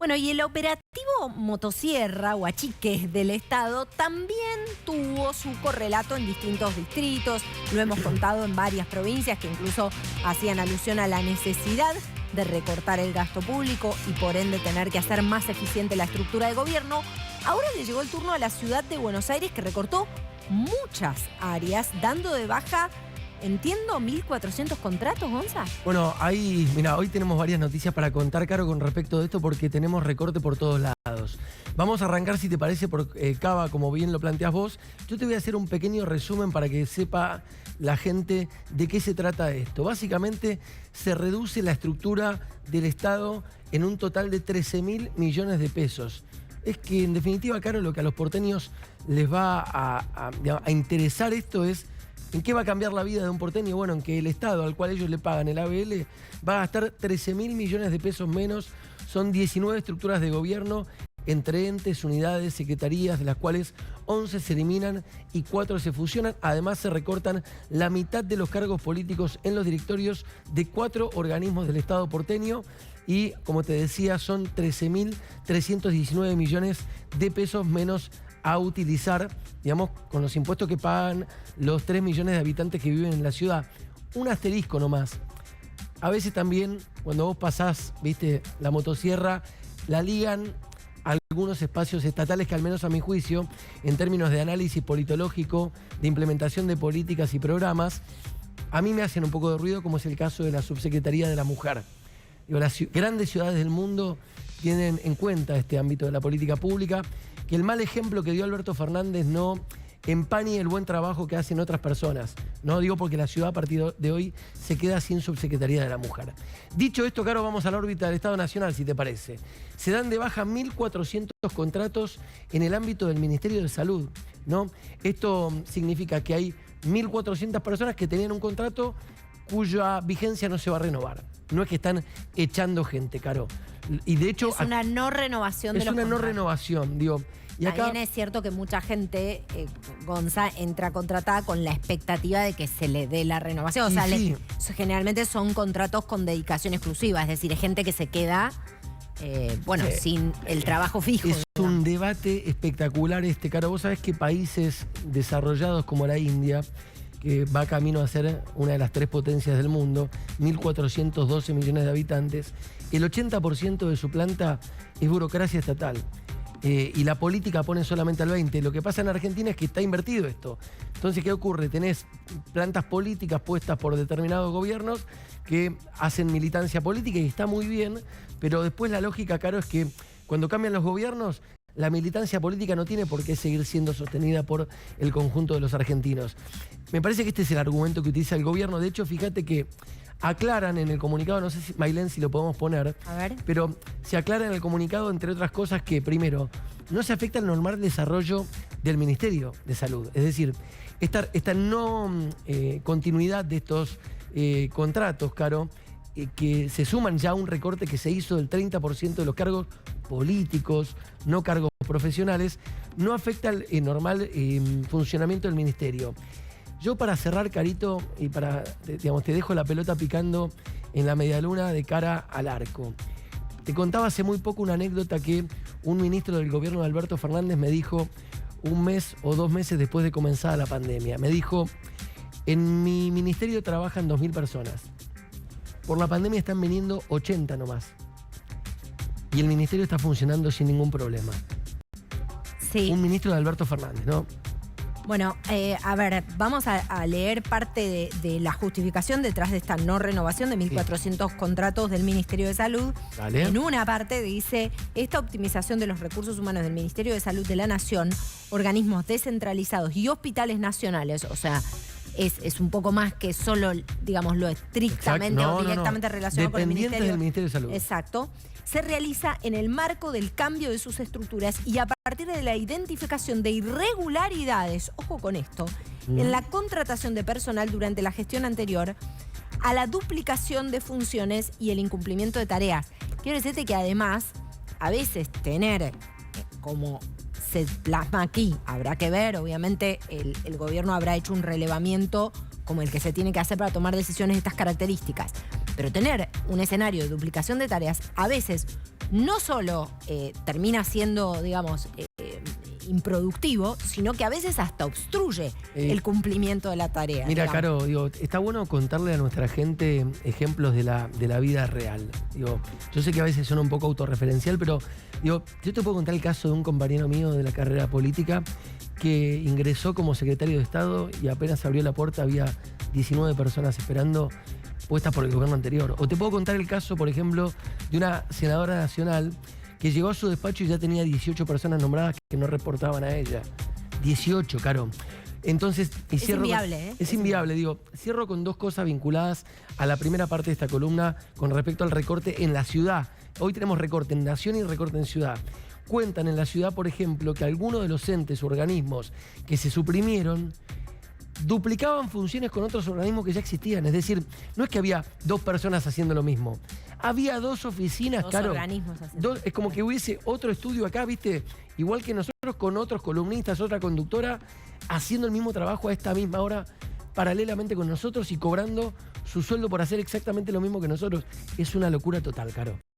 Bueno, y el operativo Motosierra o Achique del Estado también tuvo su correlato en distintos distritos. Lo hemos contado en varias provincias que incluso hacían alusión a la necesidad de recortar el gasto público y por ende tener que hacer más eficiente la estructura de gobierno. Ahora le llegó el turno a la ciudad de Buenos Aires, que recortó muchas áreas, dando de baja, entiendo, 1.400 contratos, Gonza. Bueno, ahí, mira, hoy tenemos varias noticias para contar, Caro, con respecto de esto, porque tenemos recorte por todos lados. Vamos a arrancar, si te parece, por Cava, como bien lo planteás vos. Yo te voy a hacer un pequeño resumen para que sepa la gente de qué se trata esto. Básicamente, se reduce la estructura del Estado en un total de 13.000 millones de pesos. Es que, en definitiva, Caro, lo que a los porteños les va a interesar esto es ¿en qué va a cambiar la vida de un porteño? Bueno, en que el Estado al cual ellos le pagan el ABL va a gastar 13.000 millones de pesos menos. Son 19 estructuras de gobierno entre entes, unidades, secretarías, de las cuales 11 se eliminan y 4 se fusionan. Además, se recortan la mitad de los cargos políticos en los directorios de 4 organismos del Estado porteño. Y, como te decía, son 13.319 millones de pesos menos a utilizar, digamos, con los impuestos que pagan los 3 millones de habitantes que viven en la ciudad. Un asterisco nomás. A veces también, cuando vos pasás, viste, la motosierra, la ligan a algunos espacios estatales que, al menos a mi juicio, en términos de análisis politológico, de implementación de políticas y programas, a mí me hacen un poco de ruido, como es el caso de la Subsecretaría de la Mujer. Digo, las grandes ciudades del mundo tienen en cuenta este ámbito de la política pública, que el mal ejemplo que dio Alberto Fernández no empañe el buen trabajo que hacen otras personas. No digo porque la ciudad a partir de hoy se queda sin Subsecretaría de la Mujer. Dicho esto, Caro, vamos a la órbita del Estado Nacional, si te parece. Se dan de baja 1.400 contratos en el ámbito del Ministerio de Salud, ¿no? Esto significa que hay 1.400 personas que tenían un contrato cuya vigencia no se va a renovar. No es que están echando gente, Caro. Y de hecho, es una no renovación de los contratos. Es una no renovación, digo. Y acá también es cierto que mucha gente, Gonza, entra contratada con la expectativa de que se le dé la renovación. O sea, sí, generalmente son contratos con dedicación exclusiva, es decir, es gente que se queda, sin el trabajo fijo. Es un debate espectacular este, Caro. Vos sabés que países desarrollados como la India, que va camino a ser una de las 3 potencias del mundo, 1.412 millones de habitantes, el 80% de su planta es burocracia estatal. Y la política pone solamente al 20%. Lo que pasa en Argentina es que está invertido esto. Entonces, ¿qué ocurre? Tenés plantas políticas puestas por determinados gobiernos que hacen militancia política y está muy bien, pero después la lógica, Caro, es que cuando cambian los gobiernos, la militancia política no tiene por qué seguir siendo sostenida por el conjunto de los argentinos. Me parece que este es el argumento que utiliza el gobierno. De hecho, fíjate que aclaran en el comunicado, no sé si, Mailén, si lo podemos poner, a ver, pero se aclara en el comunicado, entre otras cosas, que primero, no se afecta el normal desarrollo del Ministerio de Salud. Es decir, esta no continuidad de estos contratos, Caro, que se suman ya a un recorte que se hizo del 30% de los cargos políticos, no cargos profesionales, no afecta el normal funcionamiento del ministerio. Yo, para cerrar, Carito, y digamos, te dejo la pelota picando en la medialuna de cara al arco. Te contaba hace muy poco una anécdota que un ministro del gobierno de Alberto Fernández me dijo 1 mes o 2 meses después de comenzar la pandemia. Me dijo, en mi ministerio trabajan 2.000 personas. Por la pandemia están viniendo 80 nomás. Y el ministerio está funcionando sin ningún problema. Sí. Un ministro de Alberto Fernández, ¿no? Bueno, a ver, vamos a leer parte de la justificación detrás de esta no renovación de 1.400 contratos del Ministerio de Salud. Dale. En una parte dice, esta optimización de los recursos humanos del Ministerio de Salud de la Nación, organismos descentralizados y hospitales nacionales, o sea, es un poco más que solo, digamos, lo estrictamente o directamente relacionado con el Ministerio. Del Ministerio de Salud. Exacto. Se realiza en el marco del cambio de sus estructuras y a partir de la identificación de irregularidades, ojo con esto, en la contratación de personal durante la gestión anterior, a la duplicación de funciones y el incumplimiento de tareas. Quiero decirte que además, a veces tener, como se plasma aquí, habrá que ver, obviamente el gobierno habrá hecho un relevamiento como el que se tiene que hacer para tomar decisiones de estas características. Pero tener un escenario de duplicación de tareas a veces no solo termina siendo, digamos, improductivo, sino que a veces hasta obstruye el cumplimiento de la tarea. Mira, digamos. Caro, digo, está bueno contarle a nuestra gente ejemplos de la vida real. Digo, yo sé que a veces suena un poco autorreferencial, pero digo, yo te puedo contar el caso de un compañero mío de la carrera política que ingresó como secretario de Estado y apenas abrió la puerta había 19 personas esperando, puestas por el gobierno anterior. O te puedo contar el caso, por ejemplo, de una senadora nacional que llegó a su despacho y ya tenía 18 personas nombradas que no reportaban a ella. 18, Caro. Entonces, y es inviable, ¿eh? Es inviable, digo. Cierro con dos cosas vinculadas a la primera parte de esta columna con respecto al recorte en la ciudad. Hoy tenemos recorte en nación y recorte en ciudad. Cuentan en la ciudad, por ejemplo, que algunos de los entes o organismos que se suprimieron duplicaban funciones con otros organismos que ya existían. Es decir, no es que había dos personas haciendo lo mismo. Había dos oficinas, Dos Caro. organismos haciendo. Es como que hubiese otro estudio acá, ¿viste? Igual que nosotros con otros columnistas, otra conductora, haciendo el mismo trabajo a esta misma hora, paralelamente con nosotros y cobrando su sueldo por hacer exactamente lo mismo que nosotros. Es una locura total, Caro.